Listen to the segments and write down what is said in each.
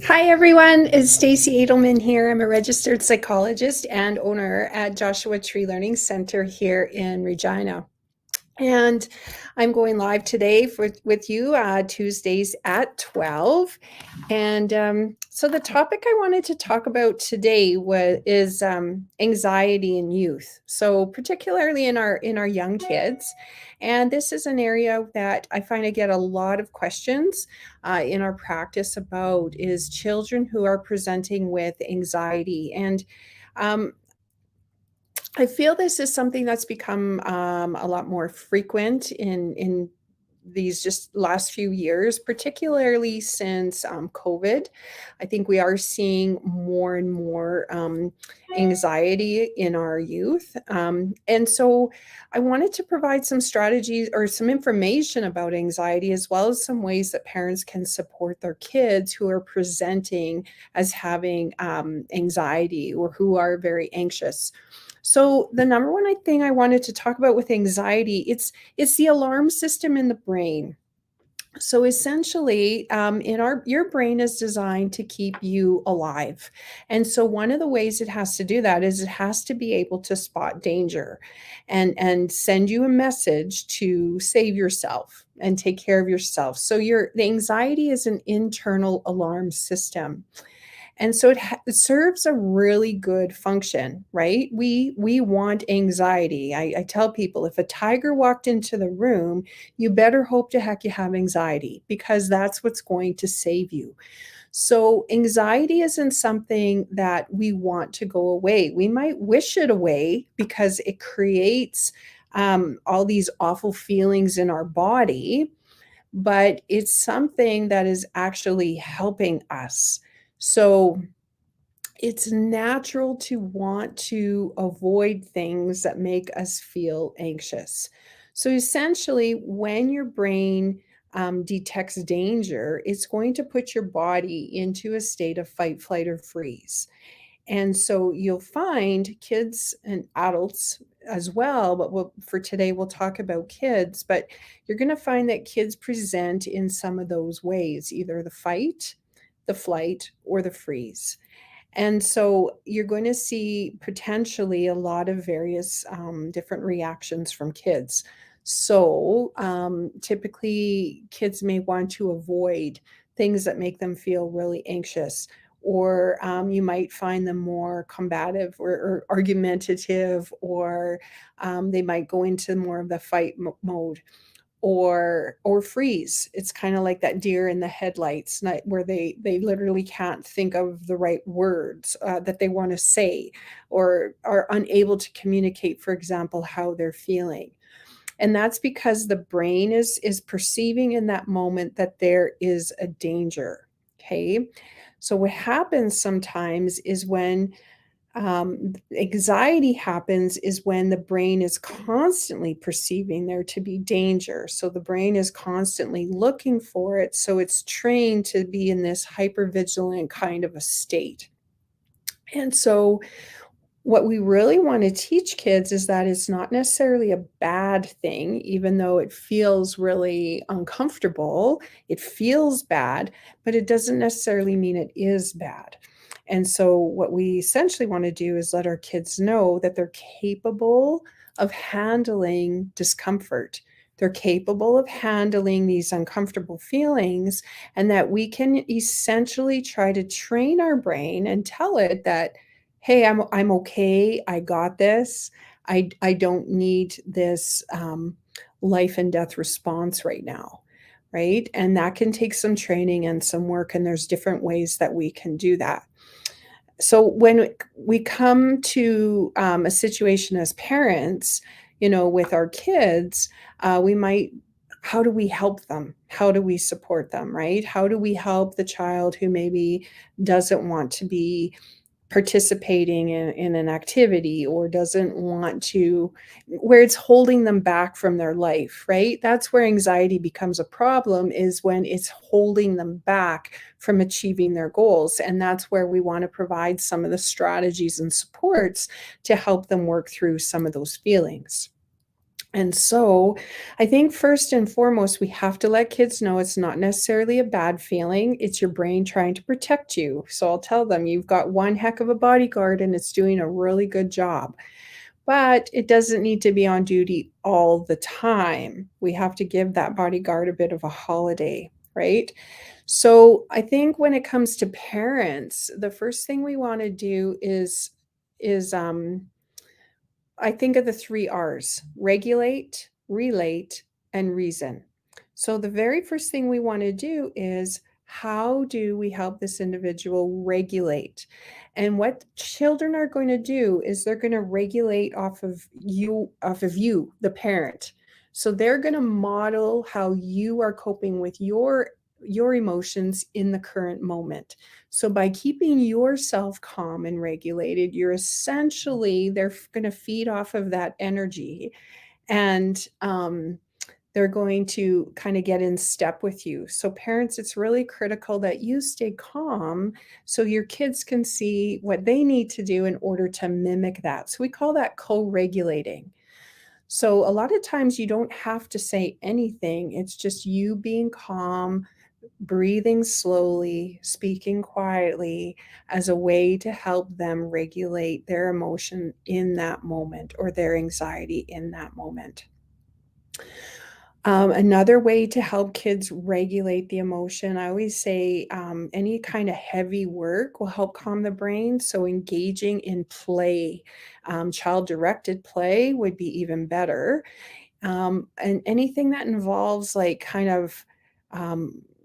Hi everyone, it's Stacey Adelman here. I'm a registered psychologist and owner at Joshua Tree Learning Center here in Regina. And I'm going live today with you Tuesdays at 12. And so the topic I wanted to talk about today is anxiety in youth. So particularly in our young kids. And this is an area that I find I get a lot of questions in our practice about is children who are presenting with anxiety. And um, I feel this is something that's become a lot more frequent in these just last few years, particularly since COVID. I think we are seeing more and more anxiety in our youth. And so I wanted to provide some strategies or some information about anxiety, as well as some ways that parents can support their kids who are presenting as having anxiety or who are very anxious. So the number one thing I wanted to talk about with anxiety, it's the alarm system in the brain. So essentially, your brain is designed to keep you alive, and so one of the ways it has to do that is it has to be able to spot danger, and send you a message to save yourself and take care of yourself. So the anxiety is an internal alarm system. And so it serves a really good function, right? We want anxiety. I tell people if a tiger walked into the room, you better hope to heck you have anxiety because that's what's going to save you. So anxiety isn't something that we want to go away. We might wish it away because it creates all these awful feelings in our body, but it's something that is actually helping us. So it's natural to want to avoid things that make us feel anxious. So essentially, when your brain detects danger, it's going to put your body into a state of fight, flight, or freeze. And so you'll find kids and adults as well, but for today, we'll talk about kids. But you're going to find that kids present in some of those ways, either the fight, the flight, or the freeze. And so you're going to see potentially a lot of various different reactions from kids. So typically, kids may want to avoid things that make them feel really anxious, or you might find them more combative or argumentative, or they might go into more of the fight mode or freeze. It's kind of like that deer in the headlights, where they literally can't think of the right words that they want to say, or are unable to communicate, for example, how they're feeling. And that's because the brain is perceiving in that moment that there is a danger. Okay. So what happens sometimes is when anxiety happens is when the brain is constantly perceiving there to be danger. So the brain is constantly looking for it. So it's trained to be in this hypervigilant kind of a state. And so what we really want to teach kids is that it's not necessarily a bad thing, even though it feels really uncomfortable. It feels bad, but it doesn't necessarily mean it is bad. And so, what we essentially want to do is let our kids know that they're capable of handling discomfort. They're capable of handling these uncomfortable feelings, and that we can essentially try to train our brain and tell it that, hey, I'm okay. I got this. I don't need this life and death response right now, right? And that can take some training and some work, and there's different ways that we can do that. So when we come to a situation as parents, with our kids, we might, how do we help them? How do we support them, right? How do we help the child who maybe doesn't want to be participating in an activity, or doesn't want to, where it's holding them back from their life, right? That's where anxiety becomes a problem, is when it's holding them back from achieving their goals. And that's where we want to provide some of the strategies and supports to help them work through some of those feelings. And so I think first and foremost, we have to let kids know it's not necessarily a bad feeling. It's your brain trying to protect you. So I'll tell them you've got one heck of a bodyguard and it's doing a really good job. But it doesn't need to be on duty all the time. We have to give that bodyguard a bit of a holiday, right? So I think when it comes to parents, the first thing we want to do is I think of the 3 R's: regulate, relate, and reason. So the very first thing we want to do is, how do we help this individual regulate? And what children are going to do is they're going to regulate off of you, the parent. So they're going to model how you are coping with your emotions in the current moment. So by keeping yourself calm and regulated, they're going to feed off of that energy, and they're going to kind of get in step with you. So parents, it's really critical that you stay calm so your kids can see what they need to do in order to mimic that. So we call that co-regulating. So a lot of times you don't have to say anything. It's just you being calm, breathing slowly, speaking quietly, as a way to help them regulate their emotion in that moment, or their anxiety in that moment. Another way to help kids regulate the emotion, I always say, any kind of heavy work will help calm the brain. So engaging in play, child-directed play would be even better. And anything that involves like kind of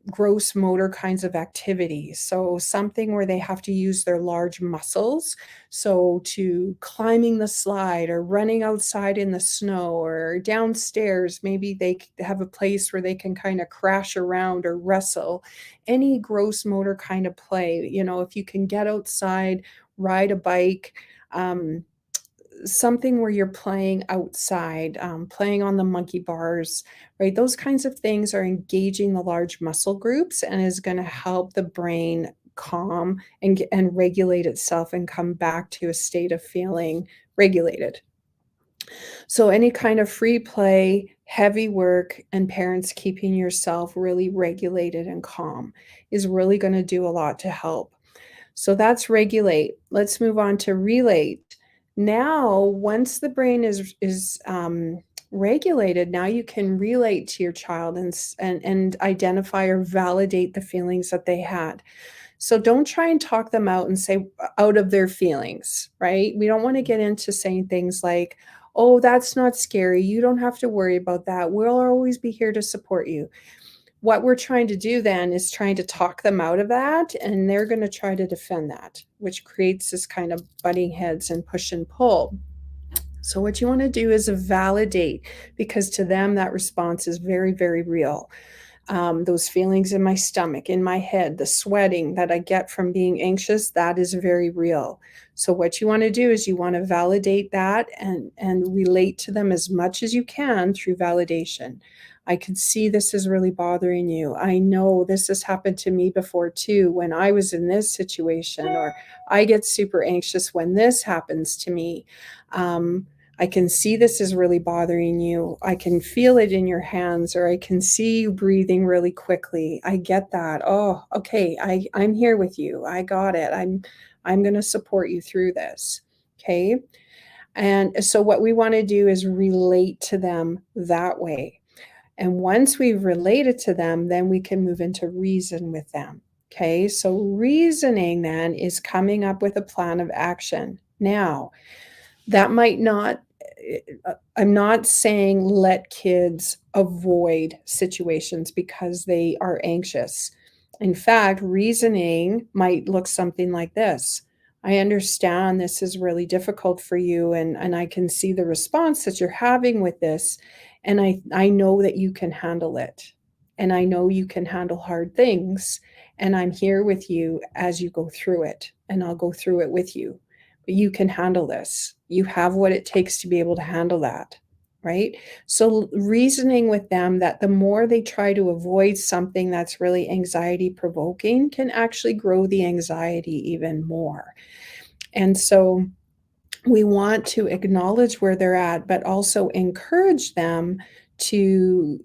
gross motor kinds of activities. So something where they have to use their large muscles. So to climbing the slide, or running outside in the snow, or downstairs, maybe have a place where they can kind of crash around or wrestle. Any gross motor kind of play, if you can get outside, ride a bike, um, something where you're playing outside, playing on the monkey bars, right? Those kinds of things are engaging the large muscle groups and is going to help the brain calm and regulate itself and come back to a state of feeling regulated. So any kind of free play, heavy work, and parents keeping yourself really regulated and calm is really going to do a lot to help. So that's regulate. Let's move on to relate. Now, once the brain is regulated, now you can relate to your child and identify or validate the feelings that they had. So don't try and talk them out and say out of their feelings, right? We don't want to get into saying things like, "Oh, that's not scary. You don't have to worry about that. We'll always be here to support you." What we're trying to do then is trying to talk them out of that, and they're going to try to defend that, which creates this kind of butting heads and push and pull. So what you want to do is validate, because to them that response is very, very real. Those feelings in my stomach, in my head, the sweating that I get from being anxious, that is very real. So what you want to do is you want to validate that and relate to them as much as you can through validation. I can see this is really bothering you. I know this has happened to me before too, when I was in this situation, or I get super anxious when this happens to me. I can see this is really bothering you. I can feel it in your hands, or I can see you breathing really quickly. I get that. Oh, okay. I'm here with you. I got it. I'm going to support you through this. Okay. And so what we want to do is relate to them that way. And once we've related to them, then we can move into reason with them. Okay. So reasoning then is coming up with a plan of action. Now, that might not, I'm not saying let kids avoid situations because they are anxious. In fact, reasoning might look something like this: I understand this is really difficult for you, and I can see the response that you're having with this, and I know that you can handle it. And I know you can handle hard things, and I'm here with you as you go through it, and I'll go through it with you. But you can handle this. You have what it takes to be able to handle that, right? So reasoning with them that the more they try to avoid something that's really anxiety provoking can actually grow the anxiety even more. And so we want to acknowledge where they're at, but also encourage them to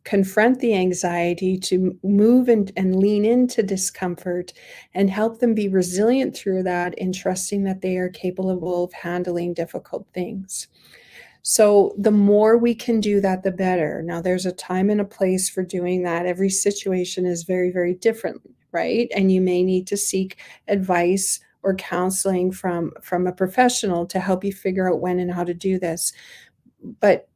confront the anxiety, to move and lean into discomfort, and help them be resilient through that, and trusting that they are capable of handling difficult things. So the more we can do that, the better. Now, there's a time and a place for doing that. Every situation is very, very different, right? And you may need to seek advice or counseling from a professional to help you figure out when and how to do this. But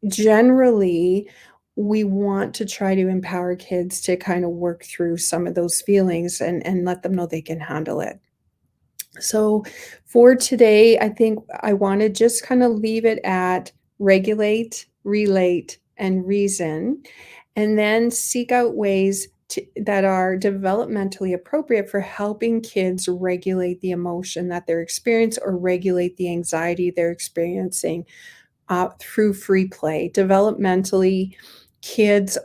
generally, we want to try to empower kids to kind of work through some of those feelings and let them know they can handle it. So for today, I think I want to just kind of leave it at regulate, relate, and reason, and then seek out ways that are developmentally appropriate for helping kids regulate the emotion that they're experiencing or regulate the anxiety they're experiencing through free play. Developmentally, kids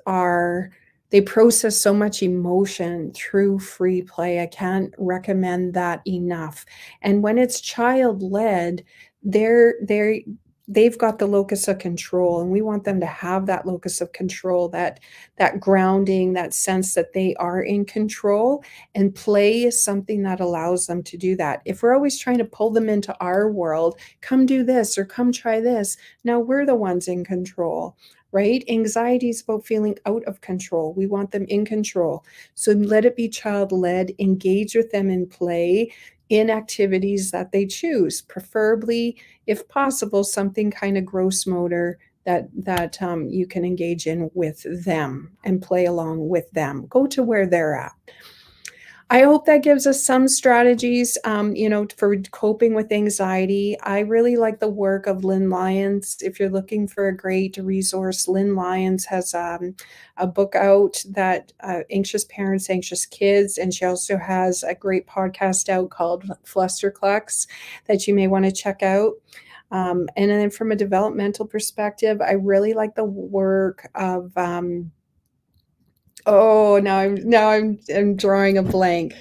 they process so much emotion through free play. I can't recommend that enough. And when it's child led, they've got the locus of control, and we want them to have that locus of control, that grounding, that sense that they are in control, and play is something that allows them to do that. If we're always trying to pull them into our world, come do this or come try this, now we're the ones in control, right? Anxiety is about feeling out of control. We want them in control. So let it be child led, engage with them in play, in activities that they choose, preferably, if possible, something kind of gross motor that you can engage in with them and play along with them. Go to where they're at. I hope that gives us some strategies, for coping with anxiety. I really like the work of Lynn Lyons. If you're looking for a great resource, Lynn Lyons has a book out that Anxious Parents, Anxious Kids, and she also has a great podcast out called Flusterclux that you may want to check out. And then from a developmental perspective, I really like the work of oh, now I'm drawing a blank.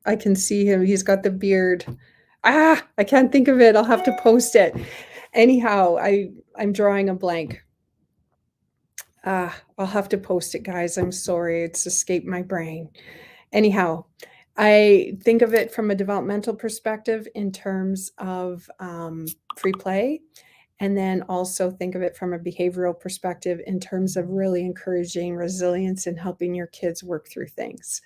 I can see him. He's got the beard. I can't think of it. I'll have to post it. Anyhow, I'm drawing a blank. I'll have to post it, guys. I'm sorry. It's escaped my brain. Anyhow, I think of it from a developmental perspective in terms of free play. And then also think of it from a behavioral perspective in terms of really encouraging resilience and helping your kids work through things.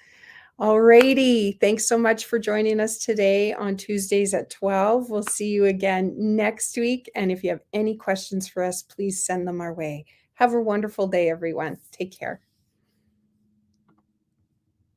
Alrighty. Thanks so much for joining us today on Tuesdays at 12. We'll see you again next week. And if you have any questions for us, please send them our way. Have a wonderful day, everyone. Take care.